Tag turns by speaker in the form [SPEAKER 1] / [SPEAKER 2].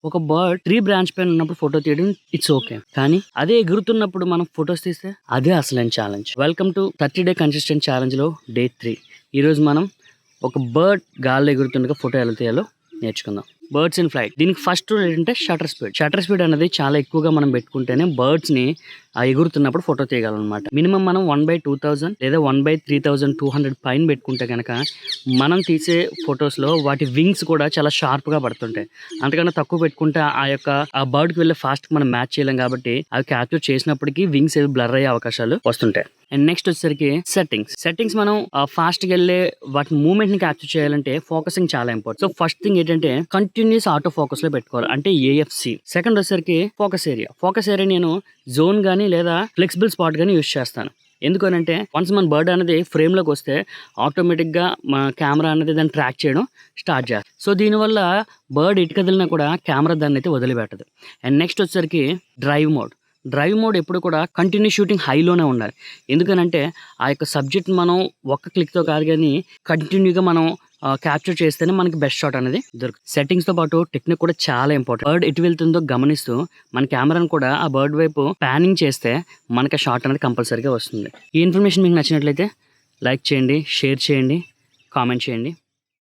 [SPEAKER 1] ఒక bird tree branch పైన ఉన్నప్పుడు ఫోటో తీయడం ఇట్స్ ఓకే, కానీ అదే ఎగురుతున్నప్పుడు మనం ఫొటోస్ తీస్తే అదే అసలైన challenge. Welcome to 30 day consistent challenge లో డే 3. ఈరోజు మనం ఒక బర్డ్ గాల్లో ఎగురుతుండగా ఫోటో ఎలా తీయాలో నేర్చుకుందాం. బర్డ్స్ ఇన్ ఫ్లైట్, దీనికి ఫస్ట్ రూల్ ఏంటంటే షటర్ స్పీడ్. షటర్ స్పీడ్ అనేది చాలా ఎక్కువగా మనం పెట్టుకుంటేనే బర్డ్స్ ని ఎగురుతున్నప్పుడు ఫోటో తీయగలనమాట. మినిమం మనం 1/2000 లేదా 1/3200 పైన పెట్టుకుంటే కనుక మనం తీసే ఫొటోస్ లో వాటి వింగ్స్ కూడా చాలా షార్ప్ గా పడుతుంటాయి. అంతకన్నా తక్కువ పెట్టుకుంటే ఆ బర్డ్ కి వెళ్ళే ఫాస్ట్ మనం మ్యాచ్ చేయలేం కాబట్టి అవి క్యాప్చర్ చేసినప్పటికీ వింగ్స్ ఏవి బ్లర్ అయ్యే అవకాశాలు వస్తుంటాయి. అండ్ నెక్స్ట్ వచ్చేసరికి సెట్టింగ్స్ మనం ఫాస్ట్ గా వెళ్ళే వాటి మూవ్మెంట్ ని క్యాప్చర్ చేయాలంటే ఫోకసింగ్ చాలా ఇంపార్టెంట్. సో ఫస్ట్ థింగ్ ఏంటంటే కంటిన్యూస్ ఆటో ఫోకస్ లో పెట్టుకోవాలి, అంటే AFC. సెకండ్ వచ్చేసరికి ఫోకస్ ఏరియా నేను జోన్ గానీ లేదా ఫ్లెక్సిబుల్ స్పాట్ గానీ యూస్ చేస్తాను. ఎందుకనంటే వన్స్ మన బర్డ్ అనేది ఫ్రేమ్ లోకి వస్తే ఆటోమేటిక్ గా మన కెమెరా అనేది దాన్ని ట్రాక్ చేయడం స్టార్ట్ చేస్తుంది. సో దీనివల్ల బర్డ్ ఎటు కదిలినా కూడా కెమెరా దాన్ని అయితే వదిలిపెట్టదు. అండ్ నెక్స్ట్ వచ్చేసరికి డ్రైవ్ మోడ్ ఎప్పుడు కూడా కంటిన్యూ షూటింగ్ హైలోనే ఉండాలి. ఎందుకనంటే ఆ యొక్క సబ్జెక్ట్ మనం ఒక్క క్లిక్తో కాదు కానీ కంటిన్యూగా మనం క్యాప్చర్ చేస్తేనే మనకి బెస్ట్ షాట్ అనేది దొరుకుతుంది. సెట్టింగ్స్తో పాటు టెక్నిక్ కూడా చాలా ఇంపార్టెంట్. బర్డ్ ఎటు వెళ్తుందో గమనిస్తూ మన కెమెరాను కూడా ఆ బర్డ్ వైపు ప్యానింగ్ చేస్తే మనకి షాట్ అనేది కంపల్సరీగా వస్తుంది. ఈ ఇన్ఫర్మేషన్ మీకు నచ్చినట్లయితే లైక్ చేయండి, షేర్ చేయండి, కామెంట్ చేయండి.